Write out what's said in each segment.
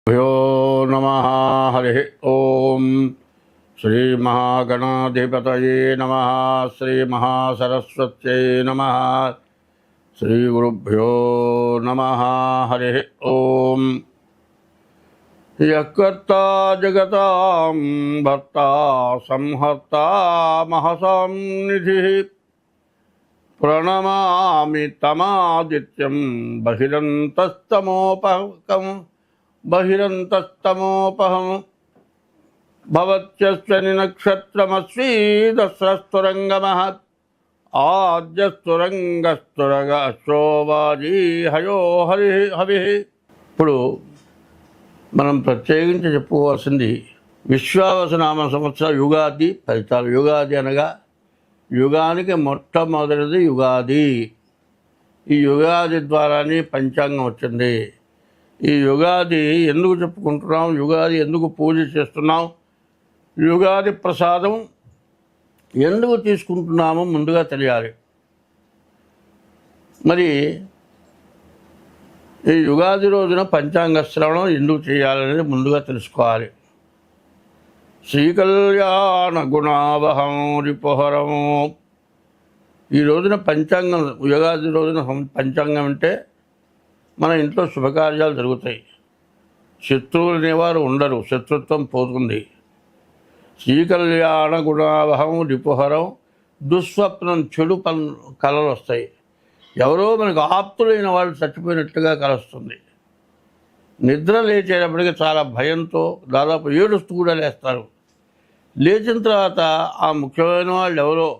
భ్యో నమః. హరి ఓం. శ్రీ మహాగణాధిపతయే నమః. శ్రీ మహాసరస్వత్యై నమః. శ్రీ గురుభ్యో నమః. హరి ఓం. యఃకర్తా జగతాం భర్తా సంహర్తా మహసాం నిధిః ప్రణమామి తమాదిత్యం బహిరంతస్తమోపహం భవత్యస్వని నక్షత్రమస్వి దస్రస్తురంగమహత్ ఆద్యస్తురంగస్తురగశ్రోవాజీ హయో హరి హవి. ఇప్పుడు మనం ప్రత్యేకించి చెప్పుకోవాల్సింది విశ్వావసనామ సంవత్సర యుగాది ఫలితాలు. యుగాది అనగా యుగానికి మొట్టమొదటిది యుగాది. ఈ యుగాది ద్వారానే పంచాంగం వచ్చింది. ఈ యుగాది ఎందుకు చెప్పుకుంటున్నాం, యుగాది ఎందుకు పూజ చేస్తున్నాం, యుగాది ప్రసాదం ఎందుకు తీసుకుంటున్నామో ముందుగా తెలియాలి. మరి ఈ యుగాది రోజున పంచాంగ శ్రవణం ఎందుకు చేయాలనేది ముందుగా తెలుసుకోవాలి. శ్రీకళ్యాణ గుణావహం రిపుహరం. ఈ రోజున పంచాంగం, యుగాది రోజున పంచాంగం అంటే మన ఇంట్లో శుభకార్యాలు జరుగుతాయి. శత్రువులు అనేవారు ఉండరు, శత్రుత్వం పోతుంది. శ్రీకళ్యాణ గుణావహం రిపుహరం. దుస్వప్నం, చెడు కళలు వస్తాయి. ఎవరో మనకు ఆప్తులైన వాళ్ళు చచ్చిపోయినట్టుగా కలుస్తుంది. నిద్ర లేచేటప్పటికి చాలా భయంతో దాదాపు ఏడుస్తూ కూడా లేస్తారు. లేచిన తర్వాత ఆ ముఖ్యమైన వాళ్ళు ఎవరో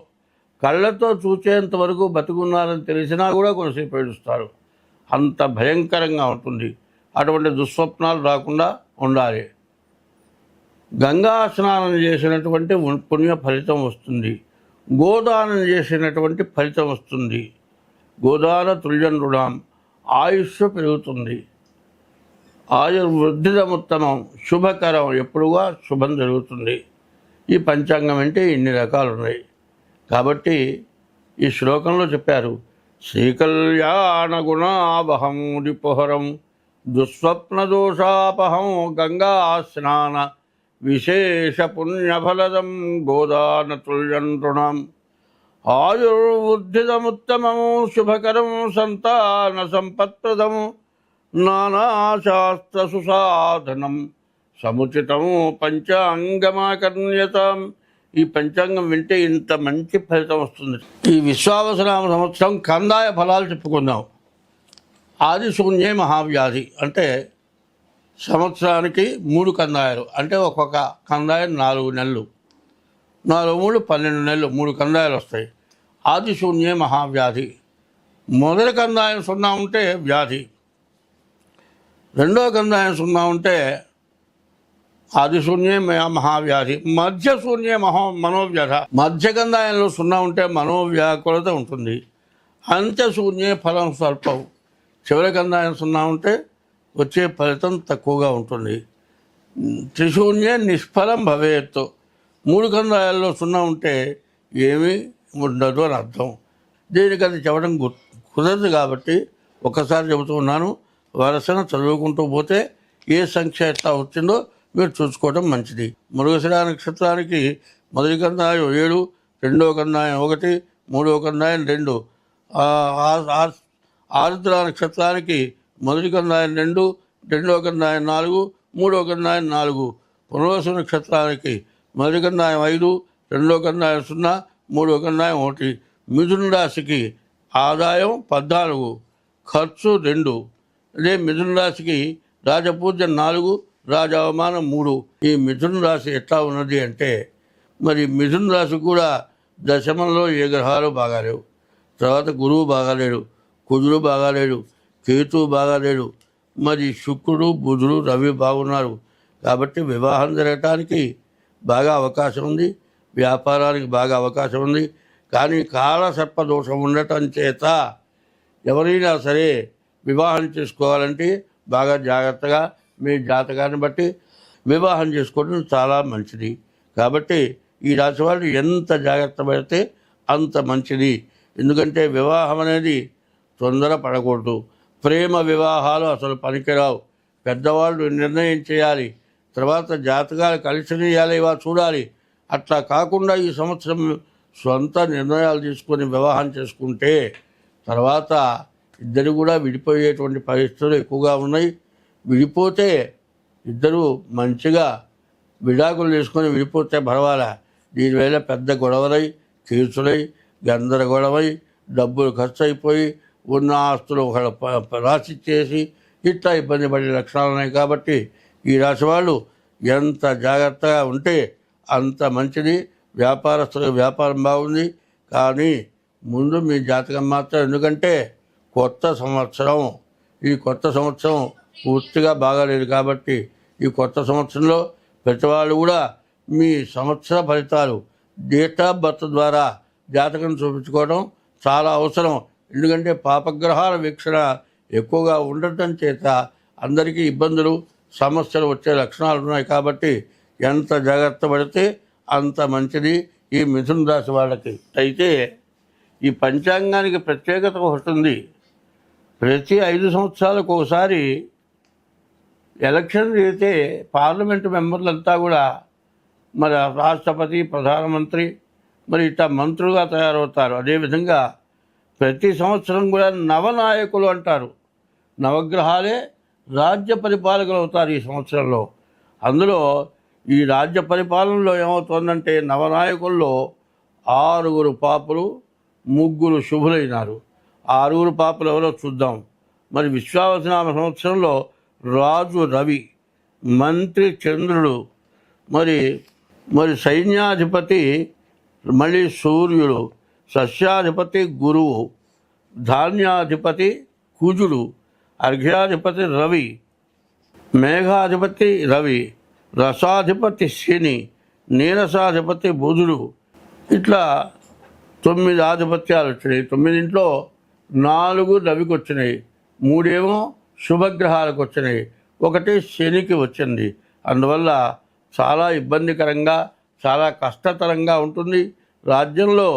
కళ్ళతో చూచేంత వరకు బతుకున్నారని తెలిసినా కూడా కొంతసేపు ఏడుస్తారు. అంత భయంకరంగా ఉంటుంది. అటువంటి దుస్వప్నాలు రాకుండా ఉండాలి. గంగా స్నానం చేసినటువంటి పుణ్య ఫలితం వస్తుంది. గోదానం చేసినటువంటి ఫలితం వస్తుంది. గోదాన తుల్యం రుణాం. ఆయుష్ పెరుగుతుంది. ఆయుర్వృద్ధిదముత్తమం, శుభకరం, ఎప్పుడుగా శుభం జరుగుతుంది. ఈ పంచాంగం అంటే ఇన్ని రకాలు ఉన్నాయి. కాబట్టి ఈ శ్లోకంలో చెప్పారు, శ్రీకళ్యాణ గుణావహం రిపుహరం దుస్వప్నదోషాపహం గంగా స్నాన విశేష పుణ్యఫలదం గోదాన తుల్యం రుణం ఆయుర్వృద్ధిదముత్తమం శుభకరం సంతాన సంపత్ప్రదం నానాశాస్త్ర సుసాధనం సముచితం పంచాంగమాకర్ణ్యతాం. ఈ పంచాంగం వింటే ఇంత మంచి ఫలితం వస్తుంది. ఈ విశ్వావసనామ సంవత్సరం కందాయ ఫలాలు చెప్పుకుందాం. ఆది శూన్యే మహావ్యాధి అంటే సంవత్సరానికి 3 కందాయాలు, అంటే ఒక్కొక్క కందాయం 4 నెలలు, 4 3 12 నెలలు, 3 కందాయాలు వస్తాయి. ఆది శూన్యే మహావ్యాధి. మొదటి కందాయం 0 ఉంటే వ్యాధి, రెండో కందాయం 0 ఉంటే ఆది శూన్యే మహావ్యాధి, మధ్య శూన్యే మనోవ్యధ. మధ్య కందాయంలో 0 ఉంటే మనోవ్యాకులత ఉంటుంది. అంత్య శూన్యే ఫలం స్వల్పం. చివరి కందాయం 0 ఉంటే వచ్చే ఫలితం తక్కువగా ఉంటుంది. త్రిశూన్యే నిష్ఫలం భవేత్తు. 3 కందాయాల్లో 0 ఉంటే ఏమీ ఉండదు అని అర్థం. దీనికి అది చెప్పడం కుదరదు కాబట్టి ఒక్కసారి చెబుతూ ఉన్నాను. వరుసన చదువుకుంటూ పోతే ఏ సంఖ్య ఎట్లా వచ్చిందో మీరు చూసుకోవడం మంచిది. మృగశిర నక్షత్రానికి మొదటి కందాయం 7, రెండో కందాయం 1, మూడో కందాయం 2. ఆరుద్ర నక్షత్రానికి మొదటి కందాయం 2, రెండో కందాయం 4, మూడో కందాయం 4. పునర్వసు నక్షత్రానికి మొదటి కందాయం 5, రెండో కందాయం 0, మూడో కందాయం 1. మిథున రాశికి ఆదాయం 14, ఖర్చు 2. అదే మిథున రాశికి రాజపూజ్యం 4, రాజావమానం 3. ఈ మిథున రాశి ఎట్లా ఉన్నది అంటే, మరి మిథున రాశి కూడా దశమంలో ఏ గ్రహాలు బాగాలేవు. తర్వాత గురువు బాగాలేడు, కుజుడు బాగాలేడు, కేతు బాగాలేడు. మరి శుక్రుడు, బుధుడు, రవి బాగున్నారు. కాబట్టి వివాహం జరగటానికి బాగా అవకాశం ఉంది, వ్యాపారానికి బాగా అవకాశం ఉంది. కానీ కాలసర్పదోషం ఉండటం చేత ఎవరైనా సరే వివాహం చేసుకోవాలంటే బాగా జాగ్రత్తగా మీ జాతకాన్ని బట్టి వివాహం చేసుకోవడం చాలా మంచిది. కాబట్టి ఈ రాశి వాళ్ళు ఎంత జాగ్రత్త పడితే అంత మంచిది. ఎందుకంటే వివాహం అనేది తొందర పడకూడదు. ప్రేమ వివాహాలు అసలు పనికిరావు. పెద్దవాళ్ళు నిర్ణయం చేయాలి. తర్వాత జాతకాలు కలిసియాలి, ఇవా చూడాలి. అట్లా కాకుండా ఈ సంవత్సరం సొంత నిర్ణయాలు తీసుకొని వివాహం చేసుకుంటే తర్వాత ఇద్దరు కూడా విడిపోయేటువంటి పరిస్థితులు ఎక్కువగా ఉన్నాయి. విడిపోతే ఇద్దరు మంచిగా విడాకులు తీసుకొని విడిపోతే పర్వాలే. దీనివల్ల పెద్ద గొడవలై కేసులై గందరగోళమై డబ్బులు ఖర్చు అయిపోయి ఉన్న ఆస్తులు ఒక రాసి చేసి ఇట్లా ఇబ్బంది పడే లక్షణాలు ఉన్నాయి. కాబట్టి ఈ రాశి వాళ్ళు ఎంత జాగ్రత్తగా ఉంటే అంత మంచిది. వ్యాపారస్తులకు వ్యాపారం బాగుంది. కానీ ముందు మీ జాతకం మాత్రం, ఎందుకంటే కొత్త సంవత్సరం, ఈ కొత్త సంవత్సరం పూర్తిగా బాగాలేదు. కాబట్టి ఈ కొత్త సంవత్సరంలో ప్రతి వాళ్ళు కూడా మీ సంవత్సర ఫలితాలు డేట్ ఆఫ్ బర్త్ ద్వారా జాతకం చూపించుకోవడం చాలా అవసరం. ఎందుకంటే పాపగ్రహాల వీక్షణ ఎక్కువగా ఉండటం చేత అందరికీ ఇబ్బందులు సమస్యలు వచ్చే లక్షణాలు ఉన్నాయి. కాబట్టి ఎంత జాగ్రత్త పడితే అంత మంచిది ఈ మిథున రాశి వాళ్ళకి. అయితే ఈ పంచాంగానికి ప్రత్యేకత ఉంటుంది. ప్రతి 5 సంవత్సరాలకు ఒకసారి ఎలక్షన్ అయితే పార్లమెంటు మెంబర్లంతా కూడా మరి రాష్ట్రపతి, ప్రధానమంత్రి, మరి ఇట్లా మంత్రులుగా తయారవుతారు. అదేవిధంగా ప్రతి సంవత్సరం కూడా నవనాయకులు అంటారు. నవగ్రహాలే రాజ్య పరిపాలకులు అవుతారు ఈ సంవత్సరంలో. అందులో ఈ రాజ్య పరిపాలనలో ఏమవుతుందంటే నవనాయకుల్లో 6 పాపులు, 3 శుభులైనారు. 6 పాపులు ఎవరో చూద్దాం. మరి విశ్వావసనామ సంవత్సరంలో రాజు రవి, మంత్రి చంద్రుడు, మరి సైన్యాధిపతి మళ్ళీ సూర్యుడు, సస్యాధిపతి గురువు, ధాన్యాధిపతి కుజుడు, అర్ఘ్యాధిపతి రవి, మేఘాధిపతి రవి, రసాధిపతి శని, నీరసాధిపతి బుధుడు. ఇట్లా 9 ఆధిపత్యాలు వచ్చినాయి. 9 4 రవికి వచ్చినాయి, 3 శుభగ్రహాలకు వచ్చినాయి, 1 శనికి వచ్చింది. అందువల్ల చాలా ఇబ్బందికరంగా, చాలా కష్టతరంగా ఉంటుంది. రాజ్యంలో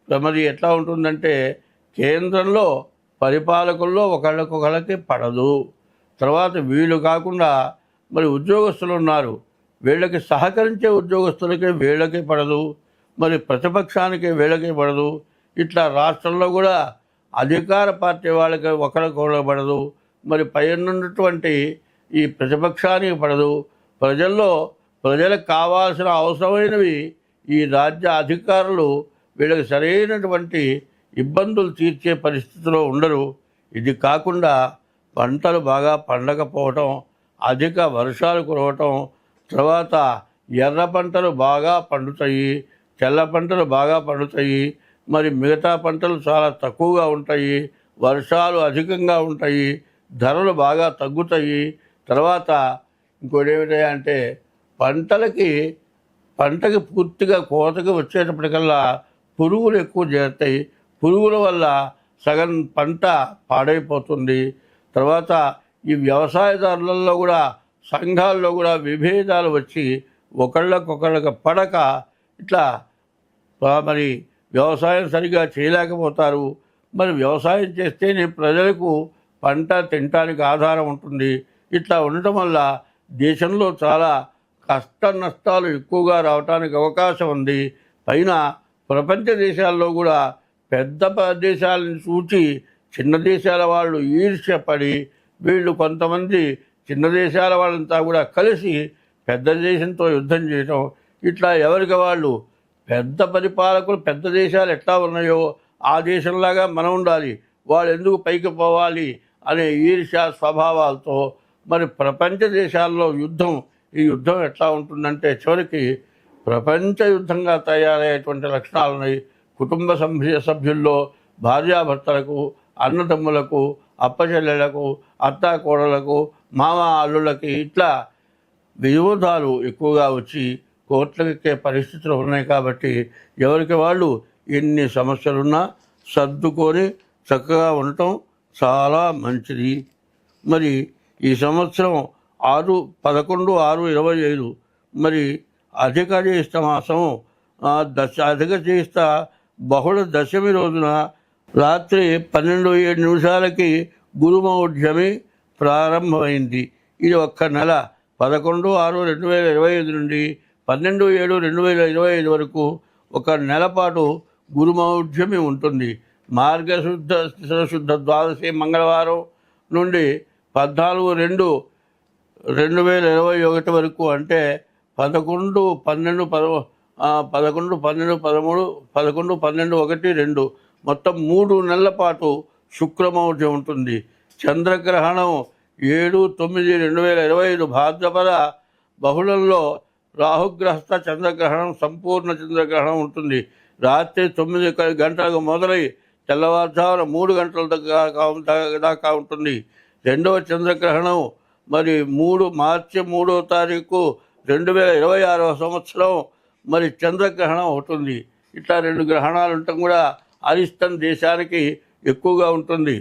మరి ఎట్లా ఉంటుందంటే కేంద్రంలో పరిపాలకుల్లో ఒకళ్ళకొకళ్ళకి పడదు. తర్వాత వీళ్ళు కాకుండా మరి ఉద్యోగస్తులు ఉన్నారు, వీళ్ళకి సహకరించే ఉద్యోగస్తులకి వీళ్ళకి పడదు, మరి ప్రతిపక్షానికి వీళ్ళకి పడదు. ఇట్లా రాష్ట్రంలో కూడా అధికార పార్టీ వాళ్ళకి ఒకరికొకళ్ళకి పడదు, మరి పైనున్నటువంటి ఈ ప్రతిపక్షానికి పడదు. ప్రజలకు కావాల్సిన అవసరమైనవి ఈ రాజ్య అధికారులు వీళ్ళకి సరైనటువంటి ఇబ్బందులు తీర్చే పరిస్థితిలో ఉండరు. ఇది కాకుండా పంటలు బాగా పండకపోవటం, అధిక వర్షాలు కురవటం, తర్వాత ఎర్ర పంటలు బాగా పండుతాయి, తెల్ల పంటలు బాగా పండుతాయి, మరి మిగతా పంటలు చాలా తక్కువగా ఉంటాయి, వర్షాలు అధికంగా ఉంటాయి, ధరలు బాగా తగ్గుతాయి. తర్వాత ఇంకోటి ఏమిటంటే పంటకి పూర్తిగా కోతకి వచ్చేటప్పటికల్లా పురుగులు ఎక్కువ చేరుతాయి. పురుగుల వల్ల సగం పంట పాడైపోతుంది. తర్వాత ఈ వ్యవసాయదారులలో కూడా సంఘాల్లో కూడా విభేదాలు వచ్చి ఒకళ్ళకొకళ్ళకి పడక ఇట్లా మరి వ్యవసాయం సరిగా చేయలేకపోతారు. మరి వ్యవసాయం చేస్తేనే ప్రజలకు పంట తినటానికి ఆధారం ఉంటుంది. ఇట్లా ఉండటం వల్ల దేశంలో చాలా కష్ట నష్టాలు ఎక్కువగా రావడానికి అవకాశం ఉంది. పైన ప్రపంచ దేశాల్లో కూడా పెద్ద దేశాలను చూచి చిన్న దేశాల వాళ్ళు ఈర్ష్యపడి వీళ్ళు కొంతమంది చిన్న దేశాల వాళ్ళంతా కూడా కలిసి పెద్ద దేశంతో యుద్ధం చేయటం, ఇట్లా ఎవరికి వాళ్ళు పెద్ద పరిపాలకులు పెద్ద దేశాలు ఎట్లా ఉన్నాయో ఆ దేశంలాగా మనం ఉండాలి, వాళ్ళు ఎందుకు పైకి పోవాలి అనే ఈర్ష్య స్వభావాలతో మరి ప్రపంచ దేశాల్లో ఈ యుద్ధం ఎట్లా ఉంటుందంటే చివరికి ప్రపంచ యుద్ధంగా తయారయ్యేటువంటి లక్షణాలు ఉన్నాయి. కుటుంబ సభ్యుల్లో భార్యాభర్తలకు, అన్నదమ్ములకు, అప్పచెల్లెలకు, అత్తాకోడలకు, మామ అల్లుళ్ళకి ఇట్లా విరోధాలు ఎక్కువగా వచ్చి కోర్టులకెక్కే పరిస్థితులు ఉన్నాయి. కాబట్టి ఎవరికి వాళ్ళు ఎన్ని సమస్యలున్నా సర్దుకొని చక్కగా ఉండటం చాలా మంచిది. మరి ఈ సంవత్సరం 6/11/6/25 మరి అధిక జ్యేష్ఠ మాసం అధిక జ్యేష్ఠ బహుళ దశమి రోజున రాత్రి 12:07 గురుమౌఢ్యమి ప్రారంభమైంది. ఇది ఒక్క నెల 11/6/2025 నుండి 12/7/2025 వరకు ఒక నెల పాటు గురుమౌఢ్యమి ఉంటుంది. మార్గశుద్ధ ద్వాదశి మంగళవారం నుండి 14/2/2021 వరకు, అంటే 11/12/13 మొత్తం 3 నెలల పాటు శుక్రమౌఢ్యం ఉంటుంది. చంద్రగ్రహణం 7/9/2025 భాద్రపద బహుళంలో రాహుగ్రస్త చంద్రగ్రహణం, సంపూర్ణ చంద్రగ్రహణం ఉంటుంది. రాత్రి 9 గంటలకు మొదలై తెల్లవారుజామున 3 గంటల దాకా ఉంటుంది. రెండవ చంద్రగ్రహణం మరి మార్చి 3వ తారీఖు 2026వ సంవత్సరం మరి చంద్రగ్రహణం అవుతుంది. ఇట్లా 2 గ్రహణాలు ఉండటం కూడా అరిష్టం దేశానికి ఎక్కువగా ఉంటుంది.